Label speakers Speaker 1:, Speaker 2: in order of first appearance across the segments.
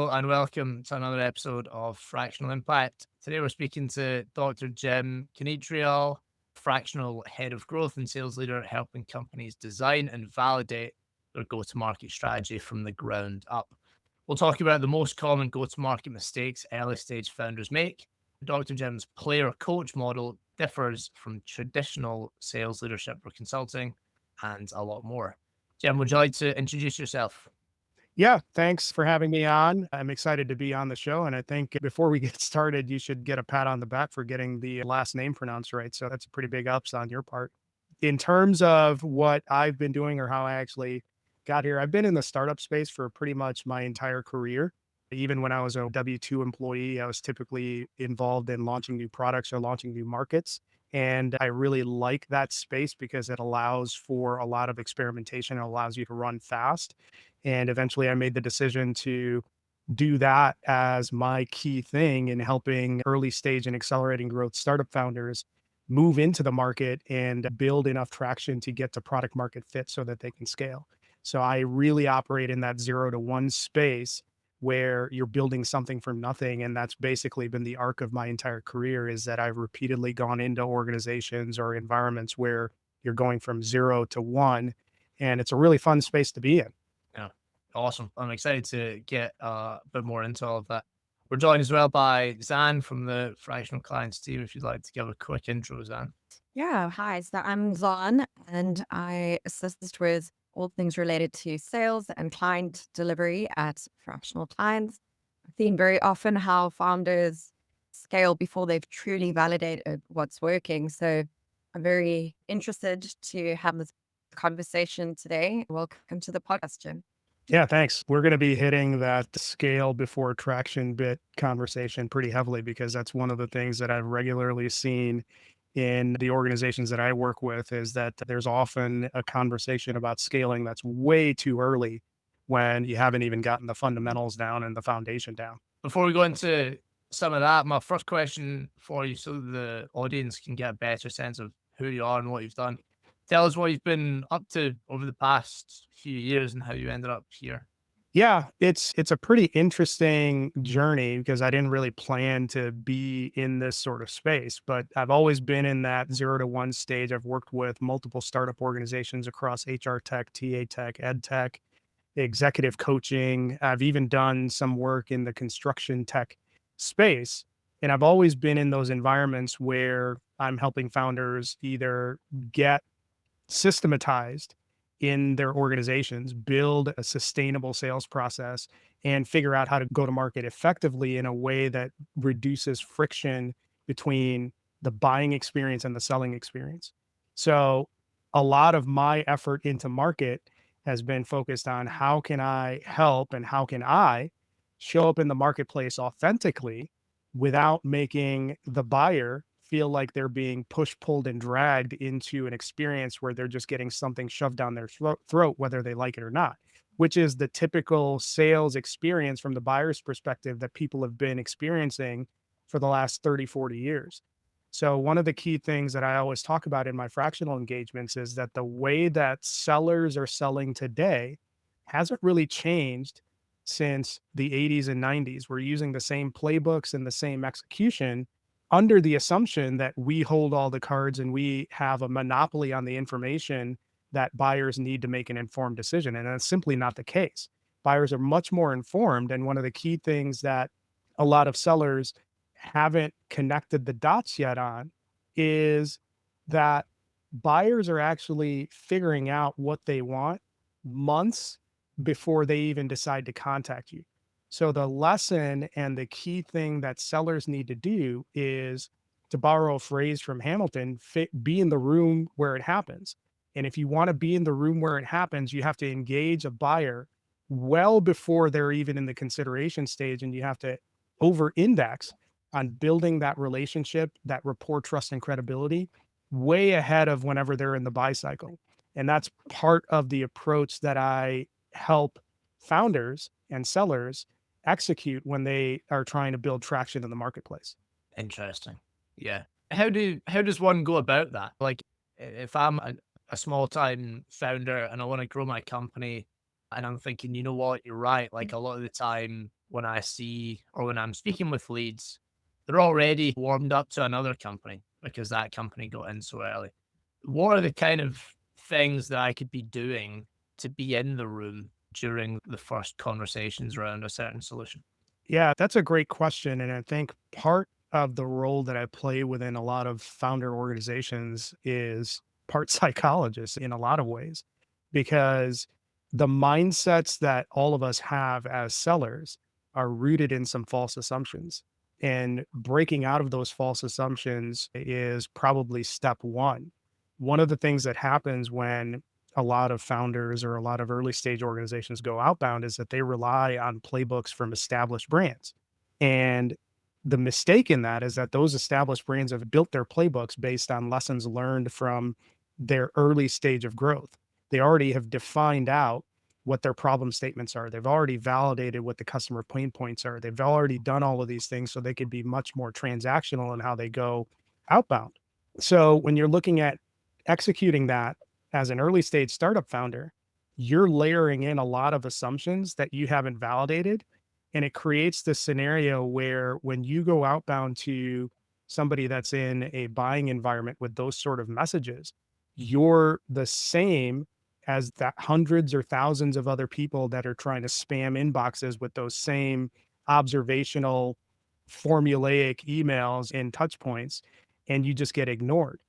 Speaker 1: And welcome to another episode of Fractional Impact. Today we're speaking to Dr. Jim Knitrial, fractional head of growth and sales leader, helping companies design and validate their go-to-market strategy from the ground up. We'll talk about the most common go-to-market mistakes early stage founders make. Dr. Jim's player coach model differs from traditional sales leadership or consulting, and a lot more. Jim, would you like to introduce yourself?
Speaker 2: Yeah, thanks for having me on. I'm excited to be on the show. And I think before we get started, you should get a pat on the back for getting the last name pronounced right. So that's a pretty big ups on your part. In terms of what I've been doing or how I actually got here, I've been in the startup space for pretty much my entire career. Even when I was a W-2 employee, I was typically involved in launching new products or launching new markets. And I really like that space because it allows for a lot of experimentation. It allows you to run fast. And eventually I made the decision to do that as my key thing in helping early stage and accelerating growth startup founders move into the market and build enough traction to get to product market fit so that they can scale. So I really operate in that 0 to 1 space where you're building something from nothing. And that's basically been the arc of my entire career, is that I've repeatedly gone into organizations or environments where you're going from 0 to 1. And it's a really fun space to be in.
Speaker 1: Yeah, awesome. I'm excited to get a bit more into all of that. We're joined as well by Zan from the Fractional Clients team. If you'd like to give a quick intro, Zan.
Speaker 3: Yeah, hi. So I'm Zon, and I assist with all things related to sales and client delivery at fractional clients. I've seen very often how founders scale before they've truly validated what's working. So I'm very interested to have this conversation today. Welcome to the podcast, Jim.
Speaker 2: Yeah, thanks. We're going to be hitting that scale before traction bit conversation pretty heavily because that's one of the things that I've regularly seen in the organizations that I work with, is that there's often a conversation about scaling that's way too early when you haven't even gotten the fundamentals down and the foundation down.
Speaker 1: Before we go into some of that, my first question for you, so the audience can get a better sense of who you are and what you've done. Tell us what you've been up to over the past few years and how you ended up here.
Speaker 2: Yeah, it's a pretty interesting journey because I didn't really plan to be in this sort of space, but I've always been in that 0 to 1 stage. I've worked with multiple startup organizations across HR tech, TA tech, ed tech, executive coaching. I've even done some work in the construction tech space. And I've always been in those environments where I'm helping founders either get systematized in their organizations, build a sustainable sales process, and figure out how to go to market effectively in a way that reduces friction between the buying experience and the selling experience. So, a lot of my effort into market has been focused on how can I help and how can I show up in the marketplace authentically without making the buyer feel like they're being pushed, pulled, and dragged into an experience where they're just getting something shoved down their throat, whether they like it or not, which is the typical sales experience from the buyer's perspective that people have been experiencing for the last 30, 40 years. So, one of the key things that I always talk about in my fractional engagements is that the way that sellers are selling today hasn't really changed since the 80s and 90s. We're using the same playbooks and the same execution under the assumption that we hold all the cards and we have a monopoly on the information that buyers need to make an informed decision. And that's simply not the case. Buyers are much more informed. And one of the key things that a lot of sellers haven't connected the dots yet on is that buyers are actually figuring out what they want months before they even decide to contact you. So the lesson and the key thing that sellers need to do is, to borrow a phrase from Hamilton, be in the room where it happens. And if you want to be in the room where it happens, you have to engage a buyer well before they're even in the consideration stage. And you have to over index on building that relationship, that rapport, trust, and credibility way ahead of whenever they're in the buy cycle. And that's part of the approach that I help founders and sellers execute when they are trying to build traction in the marketplace.
Speaker 1: Interesting. Yeah. How does one go about that? Like, if I'm a small time founder and I want to grow my company, and I'm thinking, you know what, you're right. Like a lot of the time, when I see or when I'm speaking with leads, they're already warmed up to another company because that company got in so early. What are the kind of things that I could be doing to be in the room during the first conversations around a certain solution?
Speaker 2: Yeah, that's a great question. And I think part of the role that I play within a lot of founder organizations is part psychologist in a lot of ways, because the mindsets that all of us have as sellers are rooted in some false assumptions. And breaking out of those false assumptions is probably step one. One of the things that happens when a lot of founders or a lot of early stage organizations go outbound is that they rely on playbooks from established brands. And the mistake in that is that those established brands have built their playbooks based on lessons learned from their early stage of growth. They already have defined out what their problem statements are. They've already validated what the customer pain points are. They've already done all of these things so they could be much more transactional in how they go outbound. So when you're looking at executing that as an early stage startup founder, you're layering in a lot of assumptions that you haven't validated. And it creates this scenario where when you go outbound to somebody that's in a buying environment with those sort of messages, you're the same as that hundreds or thousands of other people that are trying to spam inboxes with those same observational formulaic emails and touch points, and you just get ignored.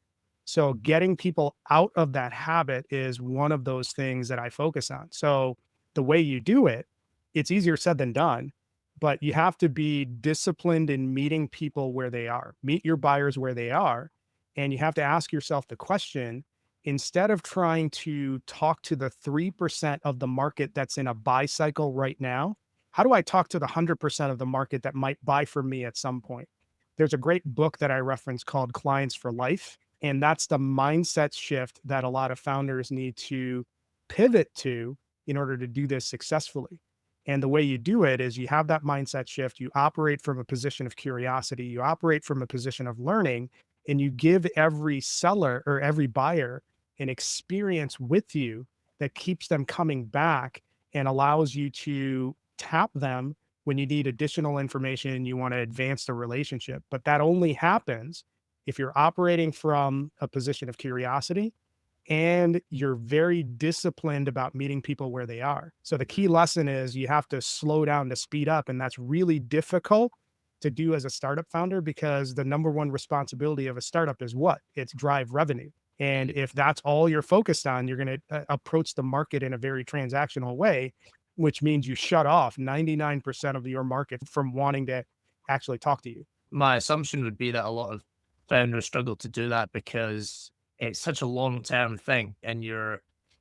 Speaker 2: So getting people out of that habit is one of those things that I focus on. So the way you do it, it's easier said than done, but you have to be disciplined in meeting people where they are. Meet your buyers where they are. And you have to ask yourself the question, instead of trying to talk to the 3% of the market that's in a buy cycle right now, how do I talk to the 100% of the market that might buy from me at some point? There's a great book that I reference called Clients for Life. And that's the mindset shift that a lot of founders need to pivot to in order to do this successfully. And the way you do it is you have that mindset shift, you operate from a position of curiosity, you operate from a position of learning, and you give every seller or every buyer an experience with you that keeps them coming back and allows you to tap them when you need additional information and you want to advance the relationship. But that only happens if you're operating from a position of curiosity and you're very disciplined about meeting people where they are. So the key lesson is you have to slow down to speed up. And that's really difficult to do as a startup founder because the number one responsibility of a startup is what? It's drive revenue. And if that's all you're focused on, you're going to approach the market in a very transactional way, which means you shut off 99% of your market from wanting to actually talk to you.
Speaker 1: My assumption would be that a lot of founders struggle to do that because it's such a long term thing. And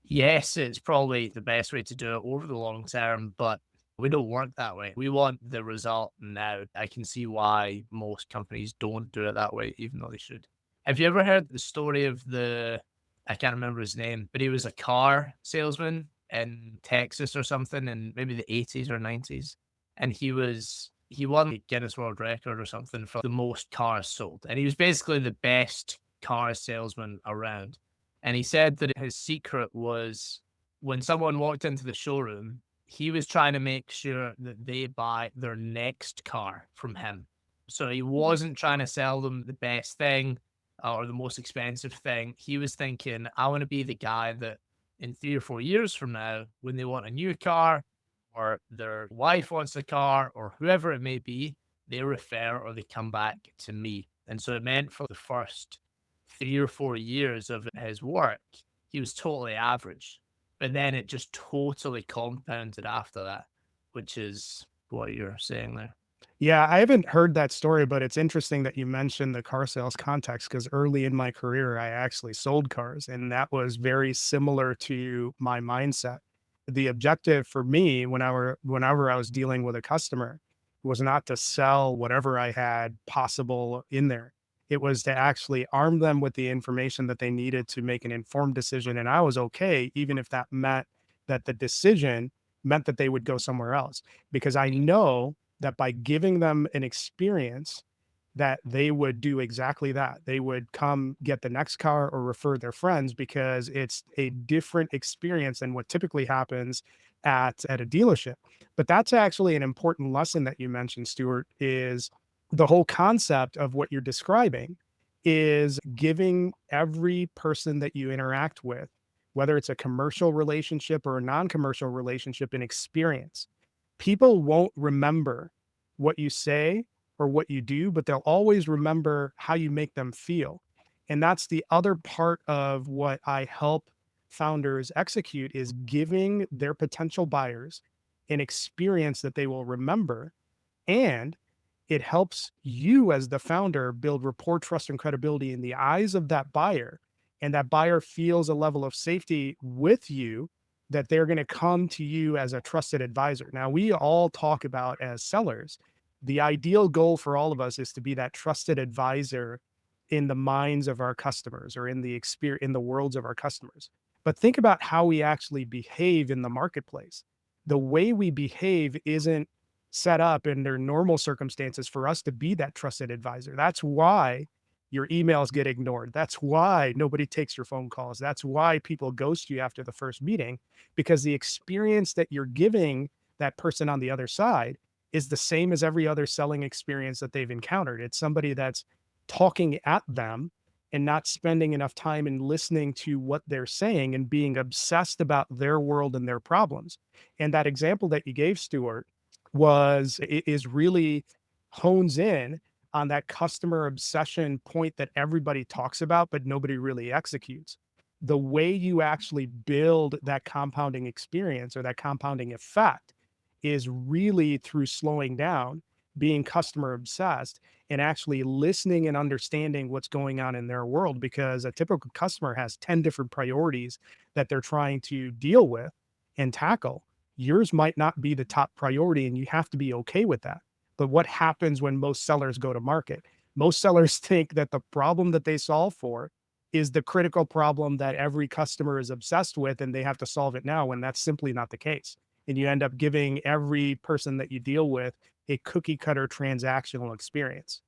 Speaker 1: yes, it's probably the best way to do it over the long term, but we don't work that way. We want the result now. I can see why most companies don't do it that way, even though they should. Have you ever heard the story of I can't remember his name, but he was a car salesman in Texas or something in maybe the 80s or 90s. And he won the Guinness World Record or something for the most cars sold. And he was basically the best car salesman around. And he said that his secret was when someone walked into the showroom, he was trying to make sure that they buy their next car from him. So he wasn't trying to sell them the best thing or the most expensive thing. He was thinking, I want to be the guy that in 3 or 4 years from now, when they want a new car, or their wife wants a car, or whoever it may be, they refer or they come back to me. And so it meant for the first 3 or 4 years of his work, he was totally average. But then it just totally compounded after that, which is what you're saying there.
Speaker 2: Yeah, I haven't heard that story, but it's interesting that you mentioned the car sales context because early in my career, I actually sold cars, and that was very similar to my mindset. The objective for me whenever I was dealing with a customer was not to sell whatever I had possible in there. It was to actually arm them with the information that they needed to make an informed decision. And I was okay, even if that meant that the decision meant that they would go somewhere else, because I know that by giving them an experience that they would do exactly that. They would come get the next car or refer their friends because it's a different experience than what typically happens at a dealership. But that's actually an important lesson that you mentioned, Stuart, is the whole concept of what you're describing is giving every person that you interact with, whether it's a commercial relationship or a non-commercial relationship, an experience. People won't remember what you say or what you do, but they'll always remember how you make them feel. And that's the other part of what I help founders execute is giving their potential buyers an experience that they will remember. And it helps you as the founder build rapport, trust, and credibility in the eyes of that buyer. And that buyer feels a level of safety with you that they're going to come to you as a trusted advisor. Now, we all talk about as sellers, the ideal goal for all of us is to be that trusted advisor in the minds of our customers or in the experience in the worlds of our customers. But think about how we actually behave in the marketplace. The way we behave isn't set up under normal circumstances for us to be that trusted advisor. That's why your emails get ignored. That's why nobody takes your phone calls. That's why people ghost you after the first meeting, because the experience that you're giving that person on the other side is the same as every other selling experience that they've encountered. It's somebody that's talking at them and not spending enough time in listening to what they're saying and being obsessed about their world and their problems. And that example that you gave, Stuart, is really hones in on that customer obsession point that everybody talks about, but nobody really executes. The way you actually build that compounding experience or that compounding effect is really through slowing down, being customer obsessed, and actually listening and understanding what's going on in their world. Because a typical customer has 10 different priorities that they're trying to deal with and tackle. Yours might not be the top priority, and you have to be okay with that. But what happens when most sellers go to market? Most sellers think that the problem that they solve for is the critical problem that every customer is obsessed with, and they have to solve it now, when that's simply not the case. And you end up giving every person that you deal with a cookie cutter transactional experience.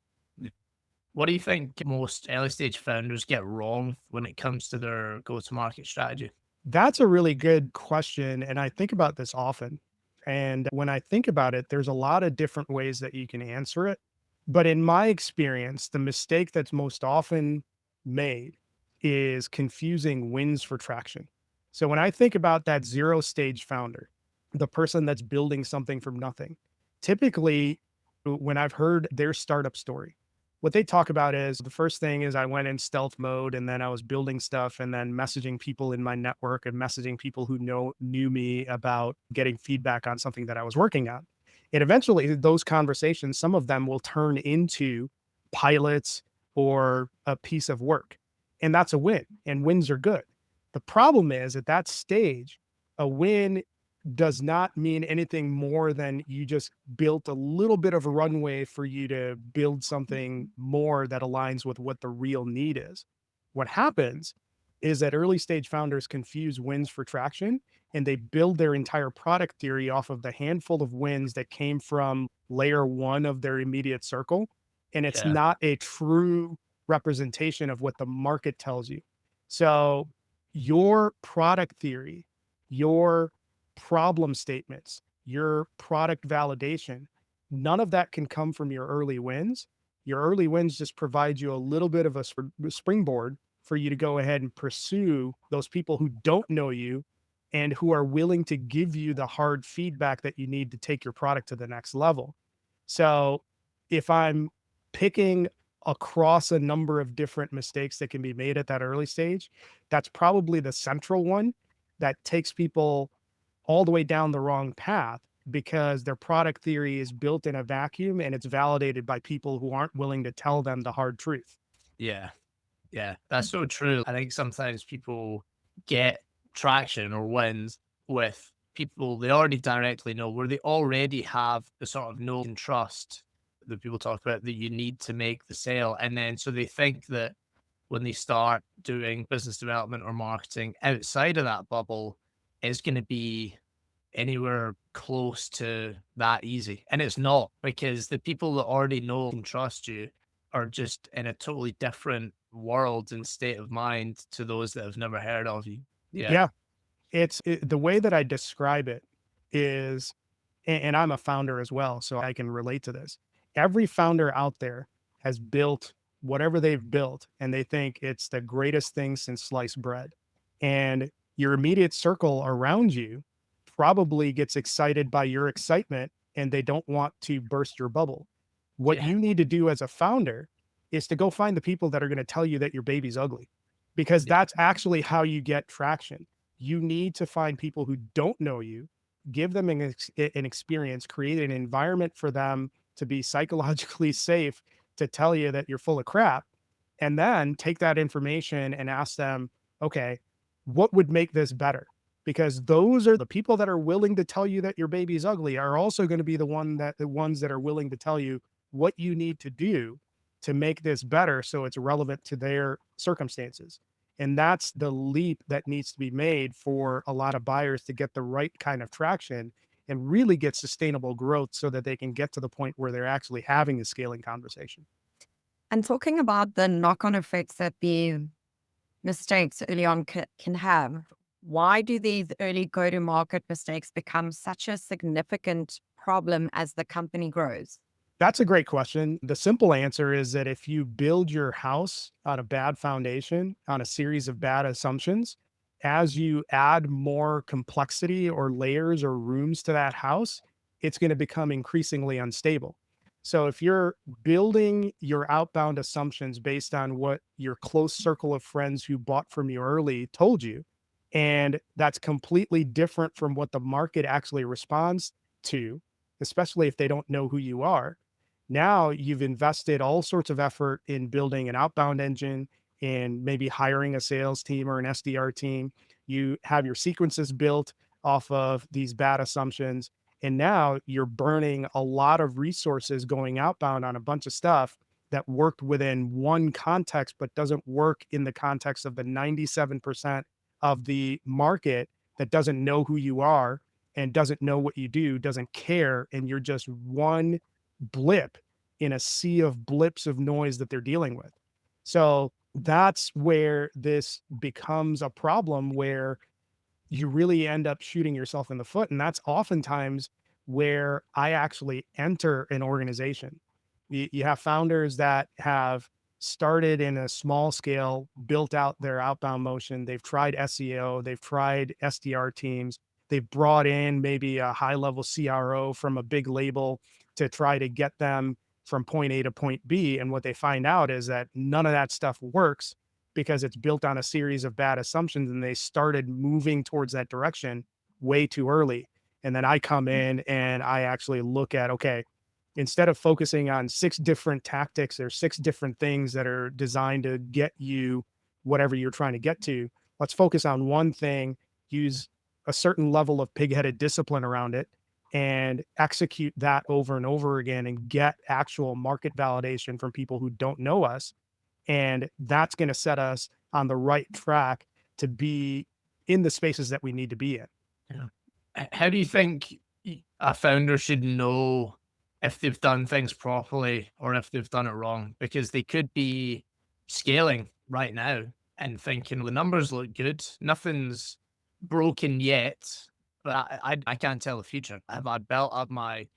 Speaker 1: What do you think most early stage founders get wrong when it comes to their go to market strategy?
Speaker 2: That's a really good question. And I think about this often. And when I think about it, there's a lot of different ways that you can answer it. But in my experience, the mistake that's most often made is confusing wins for traction. So when I think about that zero stage founder, the person that's building something from nothing, typically when I've heard their startup story, what they talk about is the first thing is I went in stealth mode and then I was building stuff and then messaging people in my network and messaging people who knew me about getting feedback on something that I was working on. And eventually those conversations, some of them will turn into pilots or a piece of work. And that's a win. And wins are good. The problem is at that stage, a win does not mean anything more than you just built a little bit of a runway for you to build something more that aligns with what the real need is. What happens is that early stage founders confuse wins for traction, and they build their entire product theory off of the handful of wins that came from layer one of their immediate circle. And it's
Speaker 1: Yeah.
Speaker 2: not a true representation of what the market tells you. So your product theory, your problem statements, your product validation, none of that can come from your early wins. Your early wins just provide you a little bit of a springboard for you to go ahead and pursue those people who don't know you and who are willing to give you the hard feedback that you need to take your product to the next level. So if I'm picking across a number of different mistakes that can be made at that early stage, that's probably the central one that takes people all the way down the wrong path because their product theory is built in a vacuum and it's validated by people who aren't willing to tell them the hard truth.
Speaker 1: Yeah. Yeah. That's so true. I think sometimes people get traction or wins with people they already directly know, where they already have the sort of know and trust that people talk about that you need to make the sale. And then so they think that when they start doing business development or marketing outside of that bubble, it's going to be anywhere close to that easy. And it's not, because the people that already know and trust you are just in a totally different world and state of mind to those that have never heard of you. Yeah.
Speaker 2: Yeah. The way that I describe it is, and I'm a founder as well, so I can relate to this. Every founder out there has built whatever they've built, and they think it's the greatest thing since sliced bread. And your immediate circle around you probably gets excited by your excitement, and they don't want to burst your bubble. What
Speaker 1: Yeah.
Speaker 2: you need to do as a founder is to go find the people that are going to tell you that your baby's ugly, because
Speaker 1: Yeah.
Speaker 2: that's actually how you get traction. You need to find people who don't know you, give them an experience, create an environment for them to be psychologically safe to tell you that you're full of crap, and then take that information and ask them, okay, what would make this better? Because those are the people that are willing to tell you that your baby's ugly are also going to be the ones that are willing to tell you what you need to do to make this better so it's relevant to their circumstances. And that's the leap that needs to be made for a lot of buyers to get the right kind of traction and really get sustainable growth so that they can get to the point where they're actually having a scaling conversation.
Speaker 3: And talking about the knock-on effects that the mistakes early on can have, why do these early go-to-market mistakes become such a significant problem as the company grows?
Speaker 2: That's a great question. The simple answer is that if you build your house on a bad foundation, on a series of bad assumptions, as you add more complexity or layers or rooms to that house, it's going to become increasingly unstable. So if you're building your outbound assumptions based on what your close circle of friends who bought from you early told you, and that's completely different from what the market actually responds to, especially if they don't know who you are, now you've invested all sorts of effort in building an outbound engine and maybe hiring a sales team or an SDR team. You have your sequences built off of these bad assumptions. And now you're burning a lot of resources going outbound on a bunch of stuff that worked within one context, but doesn't work in the context of the 97% of the market that doesn't know who you are and doesn't know what you do, doesn't care. And you're just one blip in a sea of blips of noise that they're dealing with. So that's where this becomes a problem where you really end up shooting yourself in the foot. And that's oftentimes where I actually enter an organization. You have founders that have started in a small scale, built out their outbound motion. They've tried SEO, they've tried SDR teams, they've brought in maybe a high level CRO from a big label to try to get them from point A to point B. And what they find out is that none of that stuff works because it's built on a series of bad assumptions and they started moving towards that direction way too early. And then I come in and I actually look at, okay, instead of focusing on six different tactics or six different things that are designed to get you whatever you're trying to get to, let's focus on one thing, use a certain level of pig-headed discipline around it and execute that over and over again and get actual market validation from people who don't know us, and that's going to set us on the right track to be in the spaces that we need to be in.
Speaker 1: Yeah. How do you think a founder should know if they've done things properly or if they've done it wrong? Because they could be scaling right now and thinking, well, the numbers look good. Nothing's broken yet, but I can't tell the future. Have I built up my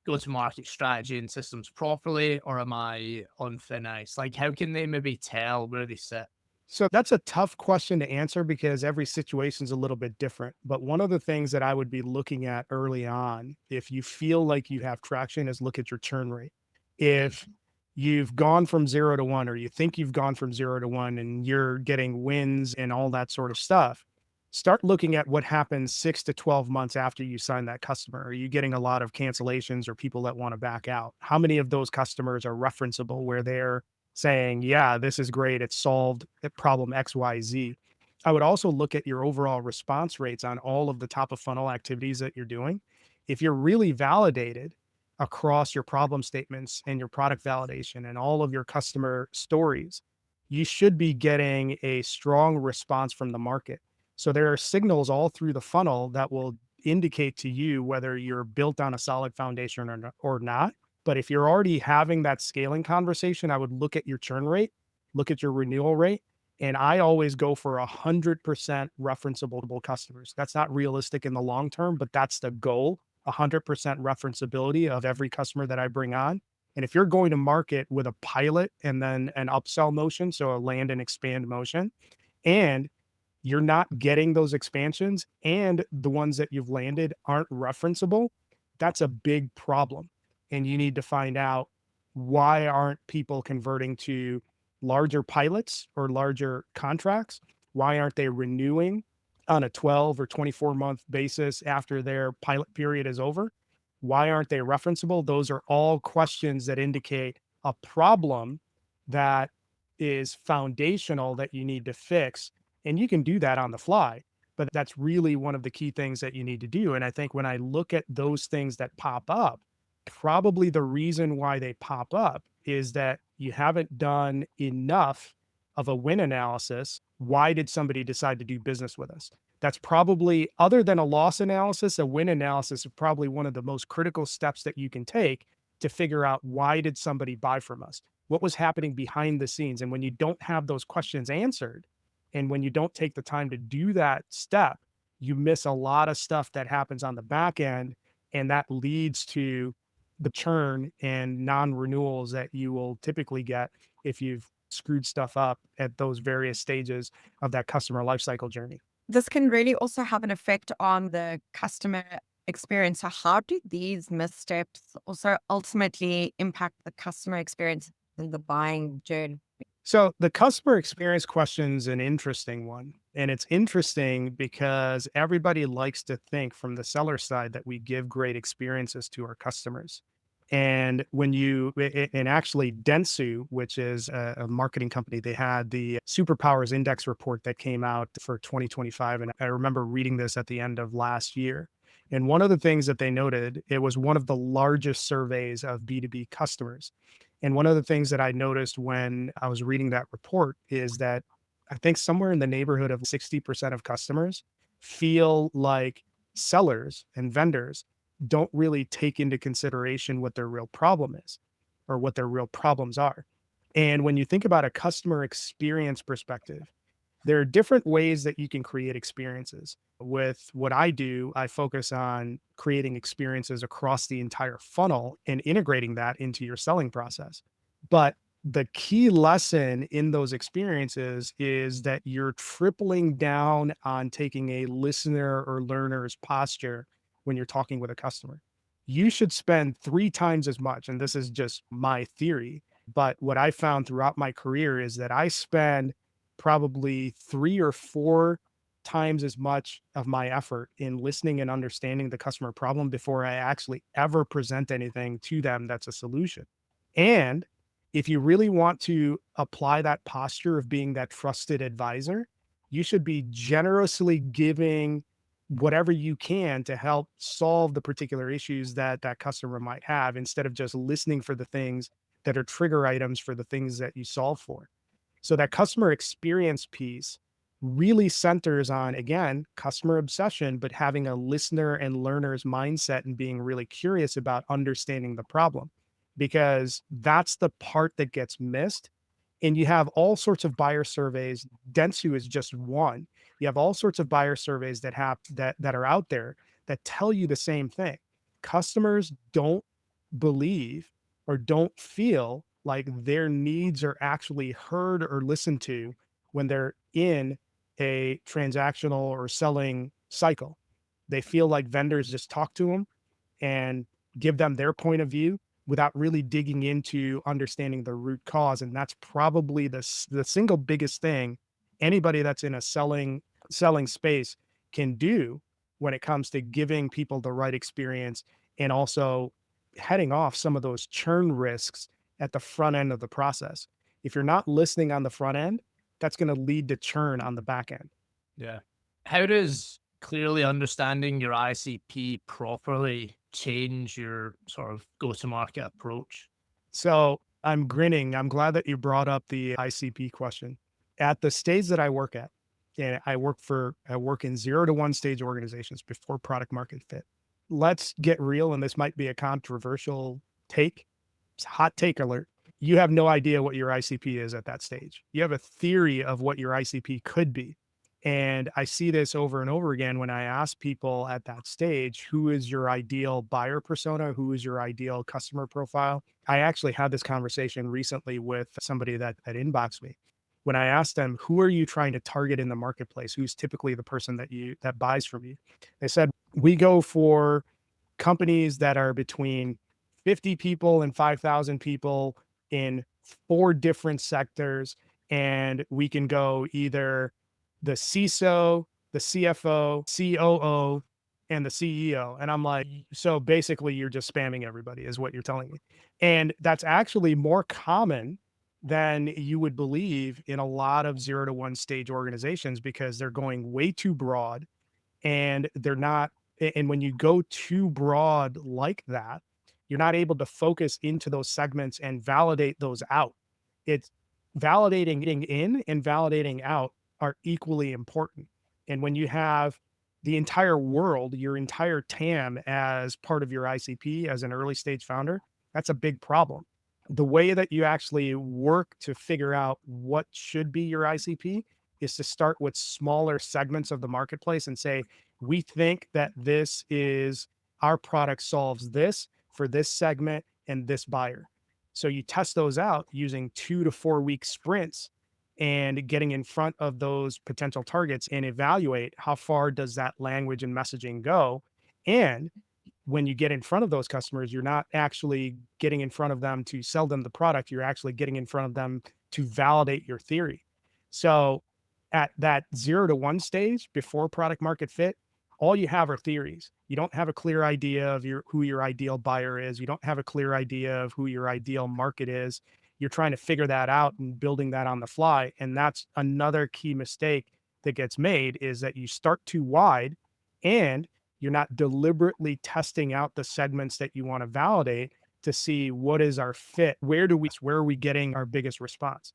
Speaker 1: go-to-market strategy and systems properly, or am I on thin ice? Like, how can they maybe tell where they sit?
Speaker 2: So that's a tough question to answer because every situation is a little bit different. But one of the things that I would be looking at early on, if you feel like you have traction, is look at your churn rate. If you've gone from 0 to 1, or you think you've gone from 0 to 1 and you're getting wins and all that sort of stuff, start looking at what happens 6 to 12 months after you sign that customer. Are you getting a lot of cancellations or people that want to back out? How many of those customers are referenceable where they're saying, yeah, this is great, it solved a problem XYZ? I would also look at your overall response rates on all of the top of funnel activities that you're doing. If you're really validated across your problem statements and your product validation and all of your customer stories, you should be getting a strong response from the market. So there are signals all through the funnel that will indicate to you whether you're built on a solid foundation or not. But if you're already having that scaling conversation, I would look at your churn rate, look at your renewal rate, and I always go for 100% referenceable customers. That's not realistic in the long term, but that's the goal, 100% referenceability of every customer that I bring on. And if you're going to market with a pilot and then an upsell motion, so a land and expand motion, and you're not getting those expansions and the ones that you've landed aren't referenceable, that's a big problem. And you need to find out, why aren't people converting to larger pilots or larger contracts? Why aren't they renewing on a 12 or 24-month basis after their pilot period is over? Why aren't they referenceable? Those are all questions that indicate a problem that is foundational that you need to fix. And you can do that on the fly, but that's really one of the key things that you need to do. And I think when I look at those things that pop up, probably the reason why they pop up is that you haven't done enough of a win analysis. Why did somebody decide to do business with us? That's probably, other than a loss analysis, a win analysis is probably one of the most critical steps that you can take to figure out, why did somebody buy from us? What was happening behind the scenes? And when you don't have those questions answered, and when you don't take the time to do that step, you miss a lot of stuff that happens on the back end. And that leads to the churn and non-renewals that you will typically get if you've screwed stuff up at those various stages of that customer lifecycle journey.
Speaker 3: This can really also have an effect on the customer experience. So how do these missteps also ultimately impact the customer experience in the buying journey?
Speaker 2: So the customer experience question is an interesting one. And it's interesting because everybody likes to think from the seller side that we give great experiences to our customers. And when and actually Dentsu, which is a marketing company, they had the Superpowers Index report that came out for 2025. And I remember reading this at the end of last year. And one of the things that they noted, it was one of the largest surveys of B2B customers. And one of the things that I noticed when I was reading that report is that I think somewhere in the neighborhood of 60% of customers feel like sellers and vendors don't really take into consideration what their real problem is or what their real problems are. And when you think about a customer experience perspective, there are different ways that you can create experiences. With what I do, I focus on creating experiences across the entire funnel and integrating that into your selling process. But the key lesson in those experiences is that you're tripling down on taking a listener or learner's posture when you're talking with a customer. You should spend 3 times as much, and this is just my theory, but what I found throughout my career is that I spend probably 3 or 4 times as much of my effort in listening and understanding the customer problem before I actually ever present anything to them that's a solution. And if you really want to apply that posture of being that trusted advisor, you should be generously giving whatever you can to help solve the particular issues that that customer might have, instead of just listening for the things that are trigger items for the things that you solve for. So that customer experience piece really centers on, again, customer obsession, but having a listener and learner's mindset and being really curious about understanding the problem, because that's the part that gets missed. And you have all sorts of buyer surveys. Dentsu is just one. You have all sorts of buyer surveys that are out there that tell you the same thing. Customers don't believe or don't feel like their needs are actually heard or listened to when they're in a transactional or selling cycle. They feel like vendors just talk to them and give them their point of view without really digging into understanding the root cause. And that's probably the single biggest thing anybody that's in a selling space can do when it comes to giving people the right experience, and also heading off some of those churn risks at the front end of the process. If you're not listening on the front end, that's going to lead to churn on the back end.
Speaker 1: Yeah. How does clearly understanding your ICP properly change your sort of go-to-market approach?
Speaker 2: So I'm grinning. I'm glad that you brought up the ICP question. At the stage that I work at, and I work in 0 to 1 stage organizations before product market fit. Let's get real, and this might be a controversial take, hot take alert. You have no idea what your ICP is at that stage. You have a theory of what your ICP could be. And I see this over and over again when I ask people at that stage, who is your ideal buyer persona? Who is your ideal customer profile? I actually had this conversation recently with somebody that inboxed me. When I asked them, who are you trying to target in the marketplace? Who's typically the person that buys from you? They said, we go for companies that are between 50 people and 5,000 people in 4 different sectors. And we can go either the CISO, the CFO, COO, and the CEO. And I'm like, so basically you're just spamming everybody is what you're telling me. And that's actually more common than you would believe in a lot of 0 to 1 stage organizations, because they're going way too broad, and they're not, and when you go too broad like that, you're not able to focus into those segments and validate those out. It's validating in and validating out are equally important. And when you have the entire world, your entire TAM as part of your ICP as an early stage founder, that's a big problem. The way that you actually work to figure out what should be your ICP is to start with smaller segments of the marketplace and say, we think that this is our product solves this for this segment and this buyer. So you test those out using 2 to 4 week sprints and getting in front of those potential targets and evaluate how far does that language and messaging go. And when you get in front of those customers, you're not actually getting in front of them to sell them the product. You're actually getting in front of them to validate your theory. So at that 0 to 1 stage before product market fit, all you have are theories. You don't have a clear idea of who your ideal buyer is. You don't have a clear idea of who your ideal market is. You're trying to figure that out and building that on the fly. And that's another key mistake that gets made, is that you start too wide and you're not deliberately testing out the segments that you want to validate to see what is our fit. Where are we getting our biggest response?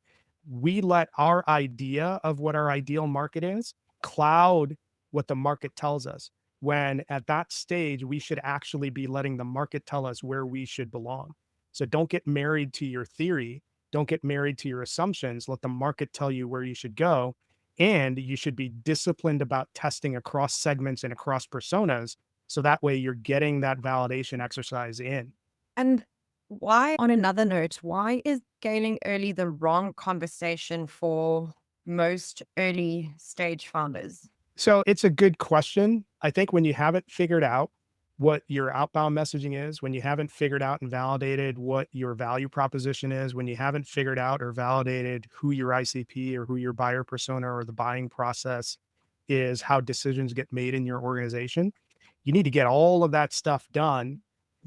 Speaker 2: We let our idea of what our ideal market is cloud what the market tells us, when at that stage we should actually be letting the market tell us where we should belong. So don't get married to your theory, don't get married to your assumptions. Let the market tell you where you should go. And you should be disciplined about testing across segments and across personas, so that way you're getting that validation exercise in.
Speaker 3: And why, on another note, why is scaling early the wrong conversation for most early stage founders?
Speaker 2: So it's a good question. I think when you haven't figured out what your outbound messaging is, when you haven't figured out and validated what your value proposition is, when you haven't figured out or validated who your ICP or who your buyer persona or the buying process is, how decisions get made in your organization, you need to get all of that stuff done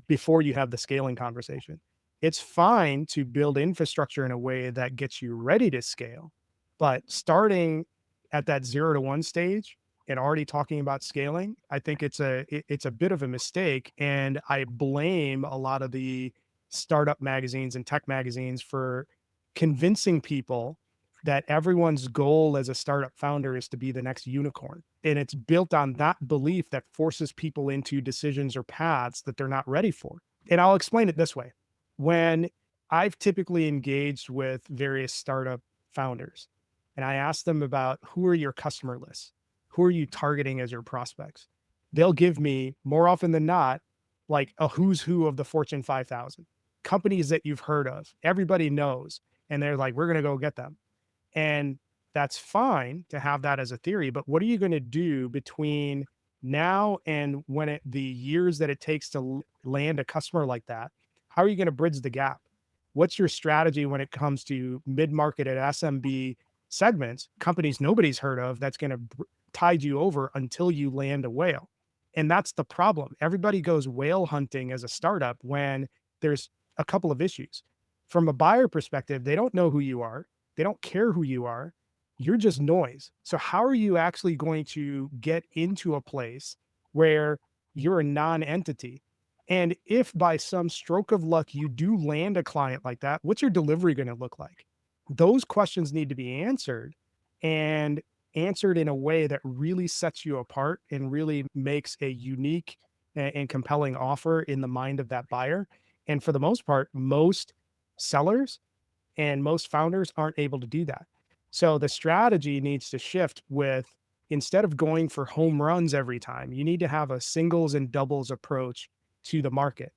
Speaker 2: before you have the scaling conversation. It's fine to build infrastructure in a way that gets you ready to scale, but starting at that 0 to 1 stage and already talking about scaling, I think it's a bit of a mistake. And I blame a lot of the startup magazines and tech magazines for convincing people that everyone's goal as a startup founder is to be the next unicorn. And it's built on that belief that forces people into decisions or paths that they're not ready for. And I'll explain it this way. When I've typically engaged with various startup founders and I ask them about, who are your customer lists? Who are you targeting as your prospects? They'll give me, more often than not, like a who's who of the Fortune 5,000, companies that you've heard of, everybody knows. And they're like, we're going to go get them. And that's fine to have that as a theory, but what are you going to do between now and the years that it takes to land a customer like that? How are you going to bridge the gap? What's your strategy when it comes to mid-market and SMB segments, companies nobody's heard of, that's going to tide you over until you land a whale? And that's the problem. Everybody goes whale hunting as a startup when there's a couple of issues. From a buyer perspective, they don't know who you are. They don't care who you are. You're just noise. So how are you actually going to get into a place where you're a non-entity? And if by some stroke of luck you do land a client like that, what's your delivery going to look like? Those questions need to be answered, and answered in a way that really sets you apart and really makes a unique and compelling offer in the mind of that buyer. And for the most part, most sellers and most founders aren't able to do that. So the strategy needs to shift with, instead of going for home runs every time, you need to have a singles and doubles approach to the market.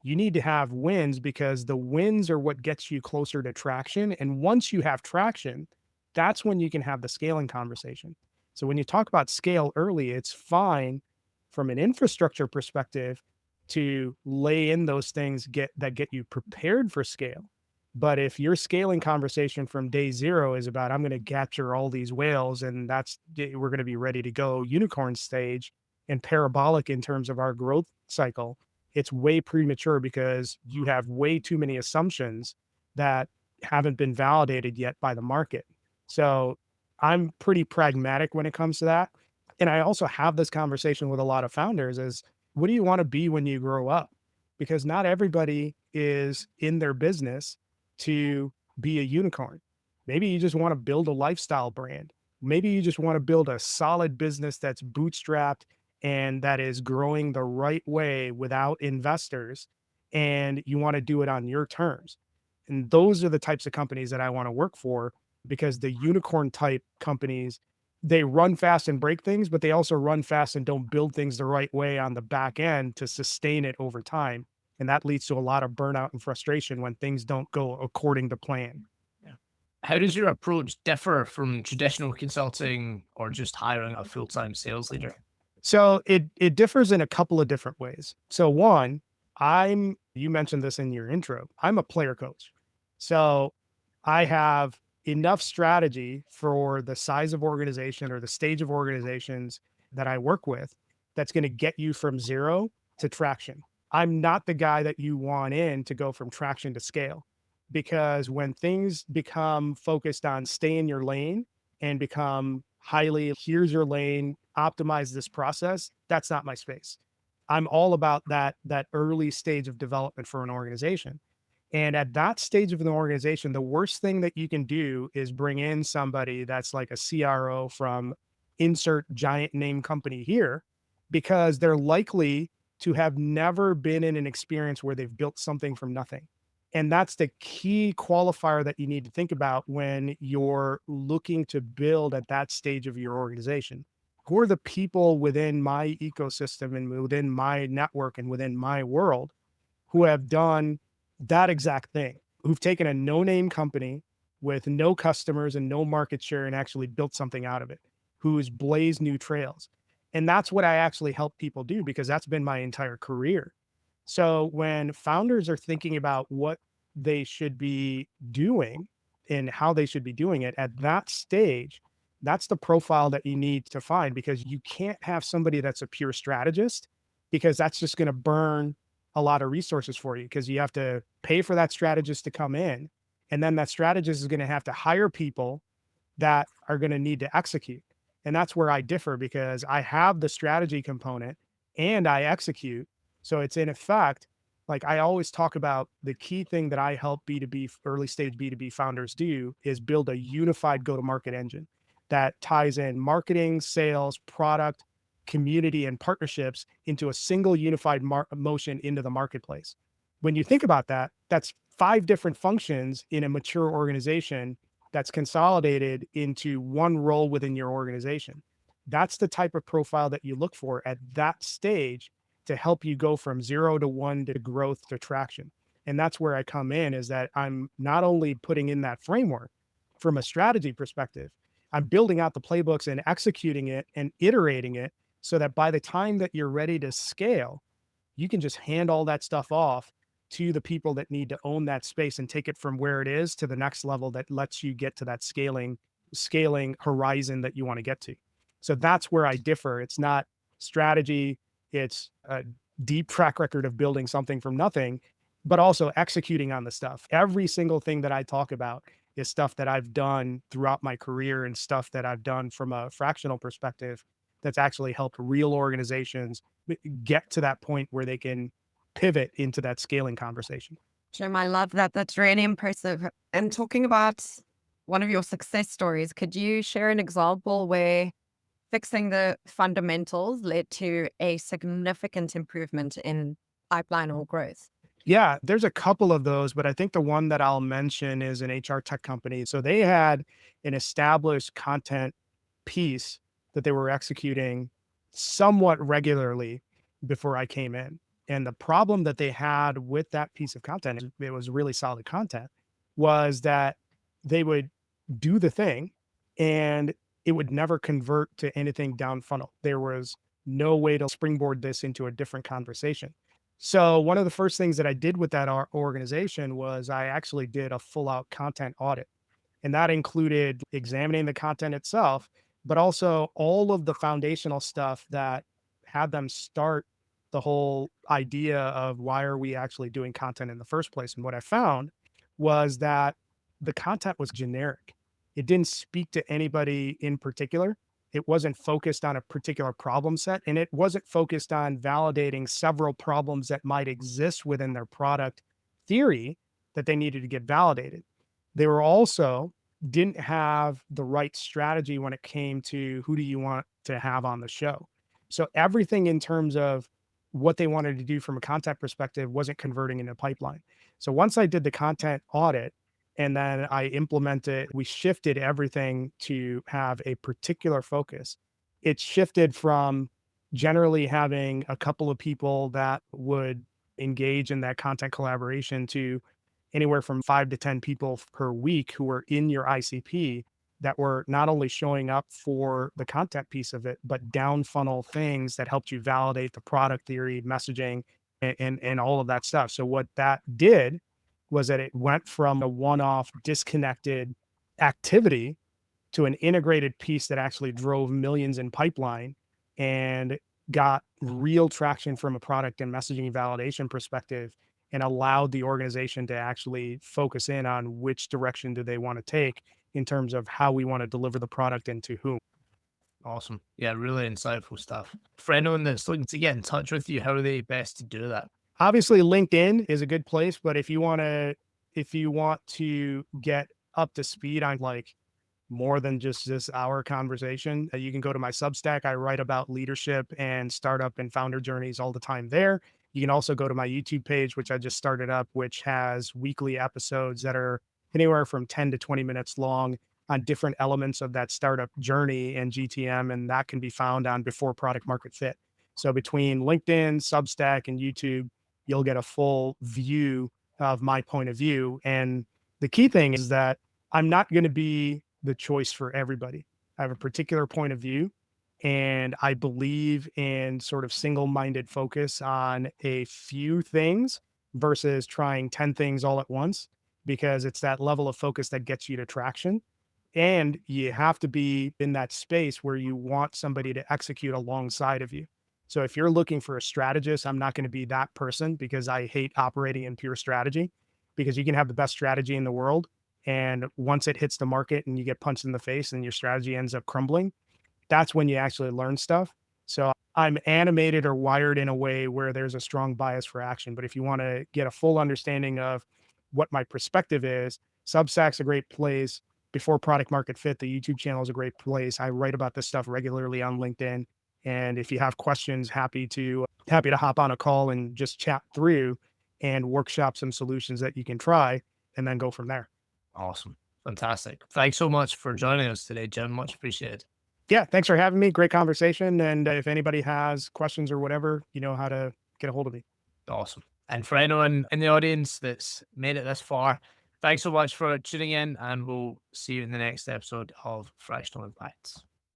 Speaker 2: You need to have wins, because the wins are what gets you closer to traction. And once you have traction, that's when you can have the scaling conversation. So when you talk about scale early, it's fine from an infrastructure perspective to lay in those things that get you prepared for scale. But if your scaling conversation from day zero is about, I'm going to capture all these whales and we're going to be ready to go unicorn stage and parabolic in terms of our growth cycle, it's way premature, because you have way too many assumptions that haven't been validated yet by the market. So I'm pretty pragmatic when it comes to that. And I also have this conversation with a lot of founders is, what do you want to be when you grow up? Because not everybody is in their business to be a unicorn. Maybe you just want to build a lifestyle brand. Maybe you just want to build a solid business that's bootstrapped and that is growing the right way without investors, and you want to do it on your terms. And those are the types of companies that I want to work for, because the unicorn type companies, they run fast and break things, but they also run fast and don't build things the right way on the back end to sustain it over time. And that leads to a lot of burnout and frustration when things don't go according to plan.
Speaker 1: Yeah. How does your approach differ from traditional consulting or just hiring a full-time sales leader?
Speaker 2: So it differs in a couple of different ways. So one, you mentioned this in your intro, I'm a player coach. So I have enough strategy for the size of organization or the stage of organizations that I work with that's going to get you from zero to traction. I'm not the guy that you want in to go from traction to scale, because when things become focused on stay in your lane and become highly, here's your lane, optimize this process, that's not my space. I'm all about that early stage of development for an organization. And at that stage of an organization, the worst thing that you can do is bring in somebody that's like a CRO from insert giant name company here, because they're likely to have never been in an experience where they've built something from nothing. And that's the key qualifier that you need to think about when you're looking to build at that stage of your organization. Who are the people within my ecosystem and within my network and within my world who have done that exact thing, who've taken a no-name company with no customers and no market share and actually built something out of it, who's blazed new trails? And that's what I actually help people do, because that's been my entire career. So when founders are thinking about what they should be doing and how they should be doing it at that stage, that's the profile that you need to find, because you can't have somebody that's a pure strategist, because that's just going to burn a lot of resources for you, because you have to pay for that strategist to come in. And then that strategist is going to have to hire people that are going to need to execute. And that's where I differ, because I have the strategy component and I execute. So it's in effect, like I always talk about, the key thing that I help B2B, early stage B2B founders do is build a unified go-to-market engine that ties in marketing, sales, product, community, and partnerships into a single unified motion into the marketplace. When you think about that, that's 5 different functions in a mature organization that's consolidated into one role within your organization. That's the type of profile that you look for at that stage to help you go from 0 to 1 to growth to traction. And that's where I come in, is that I'm not only putting in that framework from a strategy perspective, I'm building out the playbooks and executing it and iterating it so that by the time that you're ready to scale, you can just hand all that stuff off to the people that need to own that space and take it from where it is to the next level that lets you get to that scaling horizon that you want to get to. So that's where I differ. It's not strategy, it's a deep track record of building something from nothing, but also executing on the stuff. Every single thing that I talk about is stuff that I've done throughout my career and stuff that I've done from a fractional perspective that's actually helped real organizations get to that point where they can pivot into that scaling conversation.
Speaker 3: Jim, I love that. That's really impressive. And talking about one of your success stories, could you share an example where fixing the fundamentals led to a significant improvement in pipeline or growth?
Speaker 2: Yeah, there's a couple of those, but I think the one that I'll mention is an HR tech company. So they had an established content piece that they were executing somewhat regularly before I came in. And the problem that they had with that piece of content, it was really solid content, was that they would do the thing and it would never convert to anything down funnel. There was no way to springboard this into a different conversation. So one of the first things that I did with that organization was I actually did a full out content audit. And that included examining the content itself, but also all of the foundational stuff that had them start the whole idea of why are we actually doing content in the first place. And what I found was that the content was generic. It didn't speak to anybody in particular. It wasn't focused on a particular problem set, and it wasn't focused on validating several problems that might exist within their product theory that they needed to get validated. They were also didn't have the right strategy when it came to who do you want to have on the show. So everything in terms of what they wanted to do from a content perspective wasn't converting into pipeline. So once I did the content audit and then I implemented, we shifted everything to have a particular focus. It shifted from generally having a couple of people that would engage in that content collaboration to anywhere from 5 to 10 people per week who were in your ICP that were not only showing up for the content piece of it, but down funnel things that helped you validate the product theory, messaging, and all of that stuff. So what that did was that it went from a one-off disconnected activity to an integrated piece that actually drove millions in pipeline and got real traction from a product and messaging validation perspective and allowed the organization to actually focus in on which direction do they want to take in terms of how we want to deliver the product and to whom.
Speaker 1: Awesome. Yeah, really insightful stuff. For anyone that's looking to get in touch with you, how are they best to do that?
Speaker 2: Obviously, LinkedIn is a good place, but if you want to get up to speed on like more than just this hour conversation, you can go to my Substack. I write about leadership and startup and founder journeys all the time there. You can also go to my YouTube page, which I just started up, which has weekly episodes that are anywhere from 10 to 20 minutes long on different elements of that startup journey and GTM. And that can be found on Before Product Market Fit. So between LinkedIn, Substack, and YouTube, you'll get a full view of my point of view. And the key thing is that I'm not going to be the choice for everybody. I have a particular point of view, and I believe in sort of single minded focus on a few things versus trying 10 things all at once, because it's that level of focus that gets you to traction. And you have to be in that space where you want somebody to execute alongside of you. So if you're looking for a strategist, I'm not going to be that person because I hate operating in pure strategy, because you can have the best strategy in the world. And once it hits the market and you get punched in the face and your strategy ends up crumbling, that's when you actually learn stuff. So I'm animated or wired in a way where there's a strong bias for action. But if you want to get a full understanding of what my perspective is, Substack's a great place. Before Product Market Fit, the YouTube channel is a great place. I write about this stuff regularly on LinkedIn. And if you have questions, happy to hop on a call and just chat through and workshop some solutions that you can try and then go from there.
Speaker 1: Awesome. Fantastic. Thanks so much for joining us today, Jim. Much appreciated.
Speaker 2: Yeah, thanks for having me. Great conversation. And if anybody has questions or whatever, you know how to get a hold of me.
Speaker 1: Awesome. And for anyone in the audience that's made it this far, thanks so much for tuning in, and we'll see you in the next episode of Fractional Impacts.